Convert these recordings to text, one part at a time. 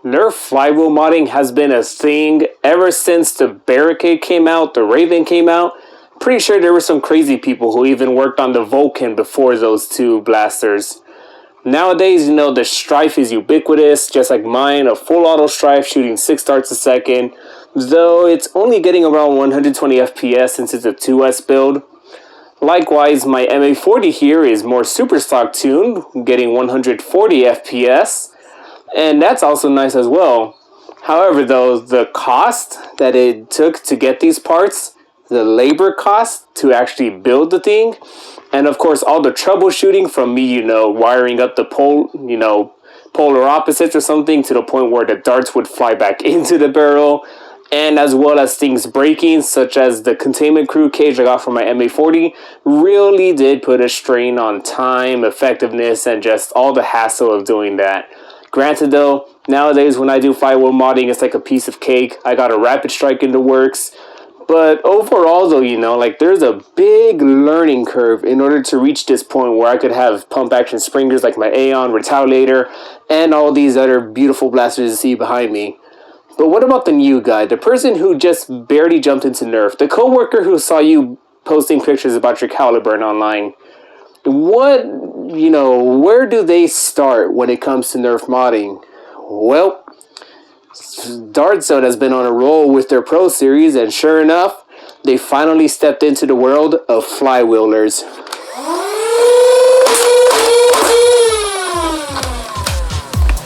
Nerf flywheel modding has been a thing ever since the Barricade came out, the Raven came out. Pretty sure there were some crazy people who even worked on the Vulcan before those two blasters. Nowadays, the Strife is ubiquitous, just like mine, a full auto Strife shooting 6 darts a second, though it's only getting around 120 FPS since it's a 2S build. Likewise, my MA40 here is more super stock tuned, getting 140 FPS, and that's also nice as well. However, though, the cost that it took to get these parts, the labor cost to actually build the thing, and of course all the troubleshooting from me, wiring up the polar opposites or something to the point where the darts would fly back into the barrel, and as well as things breaking, such as the containment crew cage I got from my MA40, really did put a strain on time, effectiveness, and just all the hassle of doing that. Granted though, nowadays when I do flywheel modding, it's like a piece of cake. I got a rapid strike in the works. But overall though, there's a big learning curve in order to reach this point where I could have pump action springers like my Aeon, Retaliator, and all these other beautiful blasters you see behind me. But what about the new guy, the person who just barely jumped into Nerf, the coworker who saw you posting pictures about your Caliburn online? Where do they start when it comes to Nerf modding? Well, Dart Zone has been on a roll with their Pro Series, and sure enough, they finally stepped into the world of flywheelers.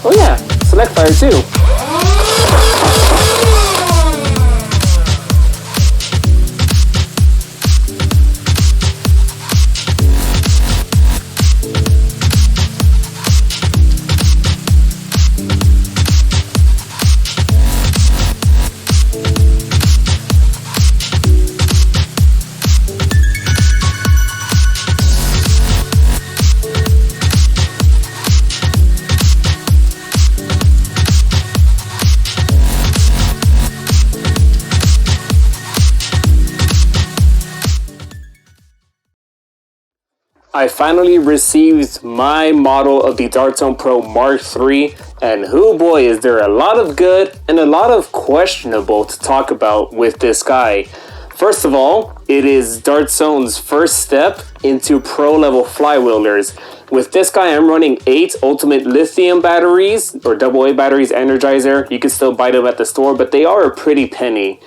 Oh yeah, Select Fire too. I finally received my model of the Dart Zone Pro Mark III, and hoo boy is there a lot of good and a lot of questionable to talk about with this guy. First of all, it is Dart Zone's first step into pro level flywheelers. With this guy, I'm running 8 Ultimate Lithium batteries, or AA batteries, Energizer. You can still buy them at the store, but they are a pretty penny.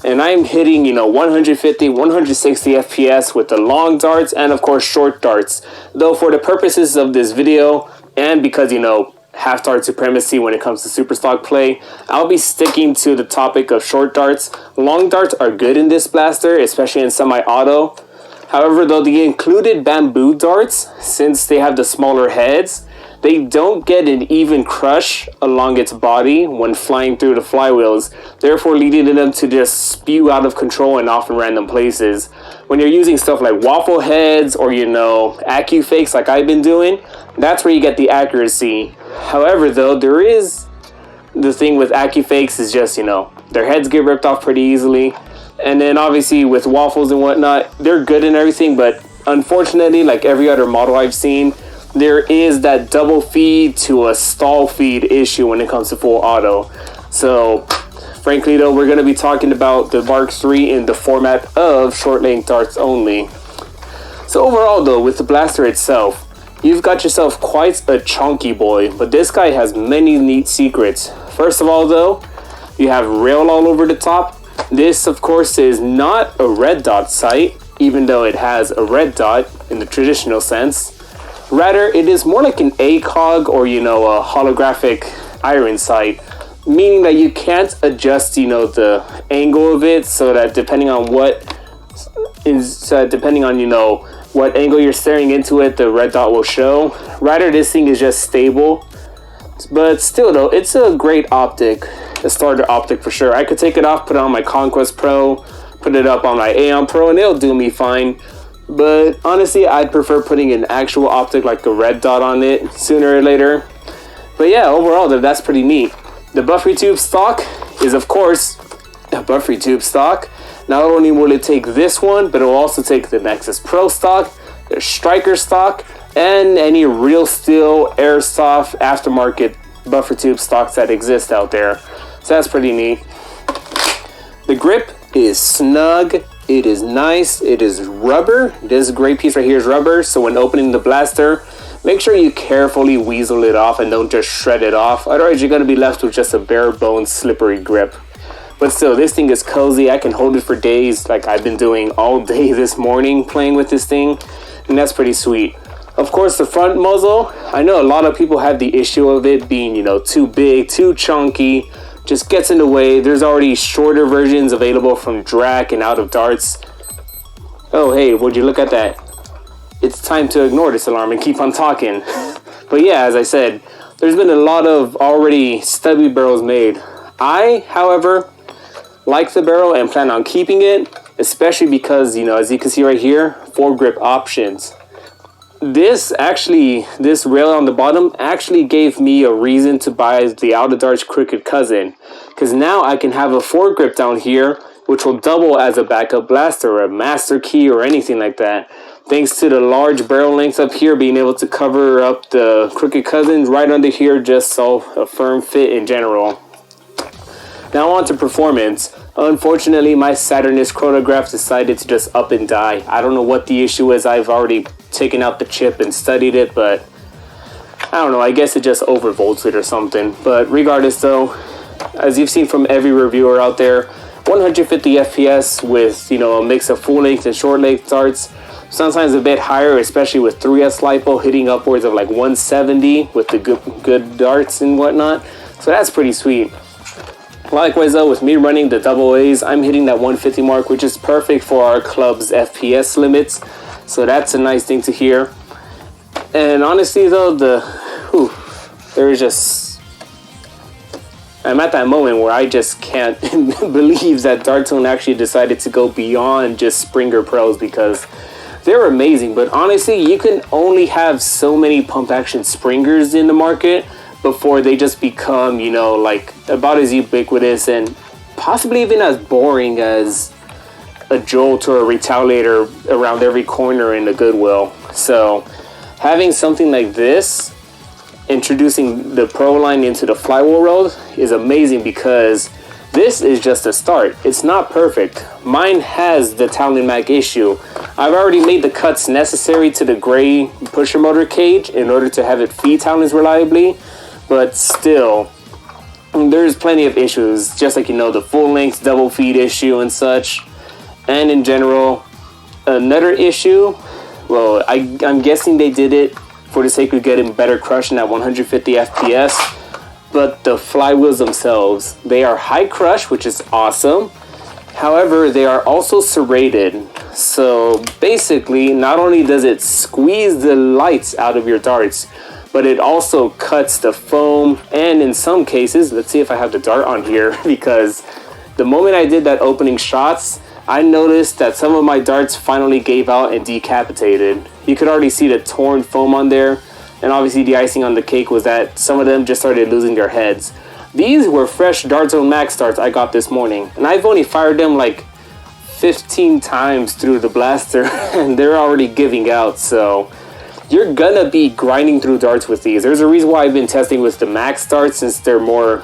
And I'm hitting, 150, 160 FPS with the long darts and, of course, short darts. Though for the purposes of this video, and because, half dart supremacy when it comes to super stock play, I'll be sticking to the topic of short darts. Long darts are good in this blaster, especially in semi-auto. However, though, the included bamboo darts, since they have the smaller heads, they don't get an even crush along its body when flying through the flywheels, therefore leading them to just spew out of control and off in random places. When you're using stuff like waffle heads or, Accu fakes like I've been doing, that's where you get the accuracy. However, though, there is the thing with Accu fakes is just, their heads get ripped off pretty easily. And then obviously with waffles and whatnot, they're good and everything, but unfortunately, like every other model I've seen, there is that double feed to a stall feed issue when it comes to full auto. So, frankly though, we're going to be talking about the Mark III in the format of short length darts only. So overall though, with the blaster itself, you've got yourself quite a chunky boy, but this guy has many neat secrets. First of all though, you have rail all over the top. This of course is not a red dot sight, even though it has a red dot in the traditional sense. Rather, it is more like an ACOG or, a holographic iron sight, meaning that you can't adjust, the angle of it so that depending on what angle you're staring into it, the red dot will show. Rather, this thing is just stable. But still, though, it's a great optic, a starter optic for sure. I could take it off, put it on my Conquest Pro, put it up on my Aeon Pro, and it'll do me fine. But honestly, I'd prefer putting an actual optic like a red dot on it sooner or later. But yeah, overall, that's pretty neat. The Buffy Tube stock is, of course, a Buffy Tube stock. Not only will it take this one, but it will also take the Nexus Pro stock, the Striker stock, and any real steel, airsoft, aftermarket buffer tube stocks that exist out there. So that's pretty neat. The grip is snug, it is nice, it is rubber. This great piece right here is rubber, so when opening the blaster, make sure you carefully weasel it off and don't just shred it off, otherwise you're going to be left with just a bare bones slippery grip. But still, this thing is cozy. I can hold it for days, like I've been doing all day this morning playing with this thing, and that's pretty sweet. Of course, the front muzzle, I know a lot of people have the issue of it being, you know, too big, too chunky, just gets in the way. There's already shorter versions available from Drac and Out of Darts. Oh, hey, would you look at that? It's time to ignore this alarm and keep on talking. But yeah, as I said, there's been a lot of already stubby barrels made. I, however, like the barrel and plan on keeping it, especially because, you know, as you can see right here, foregrip options. This rail on the bottom actually gave me a reason to buy the Out of Darts crooked cousin, because now I can have a foregrip down here which will double as a backup blaster or a master key or anything like that, thanks to the large barrel length up here being able to cover up the crooked cousins right under here, just so a firm fit in general. Now on to performance. Unfortunately, my Saturnus chronograph decided to just up and die. I don't know what the issue is. I've already taken out the chip and studied it, but I don't know. I guess it just overvolted or something. But regardless though, as you've seen from every reviewer out there, 150 FPS with, you know, a mix of full length and short length darts. Sometimes a bit higher, especially with 3S LiPo hitting upwards of like 170 with the good darts and whatnot. So that's pretty sweet. Likewise though, with me running the double A's, I'm hitting that 150 mark, which is perfect for our club's FPS limits. So that's a nice thing to hear. And honestly though, I'm at that moment where I just can't believe that Dartzone actually decided to go beyond just Springer Pros, because they're amazing. But honestly, you can only have so many pump action Springers in the market before they just become, you know, like about as ubiquitous and possibly even as boring as a Jolt or a Retaliator around every corner in the Goodwill. So having something like this, introducing the Pro line into the Flywheel world, is amazing, because this is just a start. It's not perfect. Mine has the Talon Mag issue. I've already made the cuts necessary to the gray pusher motor cage in order to have it feed Talons reliably. But still, there's plenty of issues, just like, you know, the full length double feed issue and such. And in general, another issue, well, I'm guessing they did it for the sake of getting better crushing at 150 FPS. But the flywheels themselves, they are high crush, which is awesome. However, they are also serrated. So basically, not only does it squeeze the lights out of your darts, but it also cuts the foam, and in some cases, let's see if I have the dart on here, because the moment I did that opening shots, I noticed that some of my darts finally gave out and decapitated. You could already see the torn foam on there, and obviously the icing on the cake was that some of them just started losing their heads. These were fresh Dartzone Max darts I got this morning, and I've only fired them like 15 times through the blaster, and they're already giving out, so you're gonna be grinding through darts with these. There's a reason why I've been testing with the Max darts, since they're more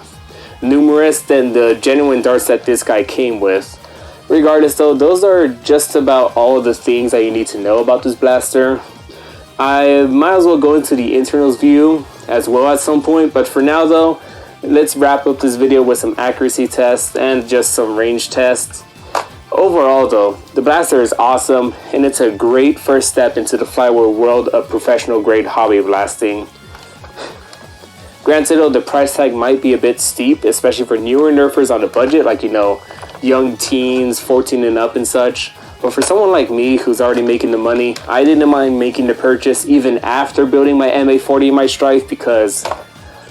numerous than the genuine darts that this guy came with. Regardless though, those are just about all of the things that you need to know about this blaster. I might as well go into the internals view as well at some point, but for now though, let's wrap up this video with some accuracy tests and just some range tests. Overall though, the blaster is awesome, and it's a great first step into the Flywheel world of professional grade hobby blasting. Granted though, the price tag might be a bit steep, especially for newer nerfers on a budget, like, you know, young teens, 14 and up and such. But for someone like me who's already making the money, I didn't mind making the purchase even after building my MA40 and my Strife, because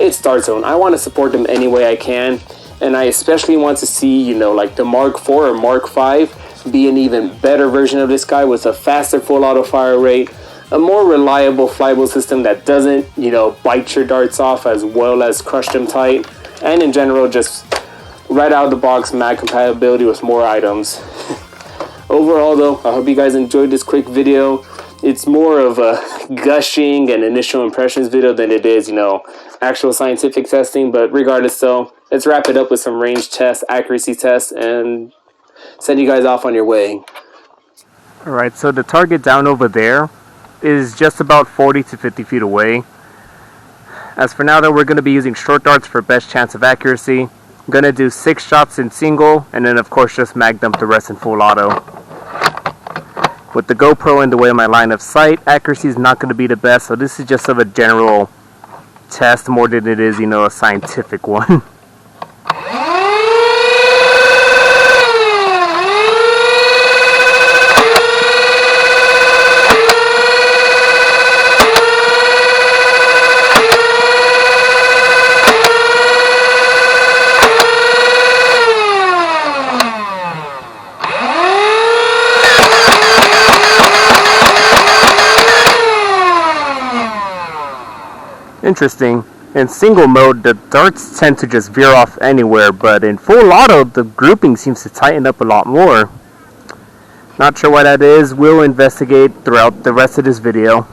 it's Dartzone. I want to support them any way I can. And I especially want to see, you know, like the Mark IV or Mark V be an even better version of this guy with a faster full auto fire rate, a more reliable flywheel system that doesn't, you know, bite your darts off as well as crush them tight, and in general just right out of the box mag compatibility with more items. Overall though, I hope you guys enjoyed this quick video. it's more of a gushing and initial impressions video than it is, actual scientific testing. But regardless, though, let's wrap it up with some range tests, accuracy tests, and send you guys off on your way. Alright, so the target down over there is just about 40 to 50 feet away. As for now, though, we're going to be using short darts for best chance of accuracy. I'm going to do 6 shots in single, and then of course just mag dump the rest in full auto. With the GoPro in the way of my line of sight, accuracy is not going to be the best, so this is just sort of a general test more than it is, a scientific one. Interesting. In single mode, the darts tend to just veer off anywhere, but in full auto, the grouping seems to tighten up a lot more. Not sure why that is. We'll investigate throughout the rest of this video.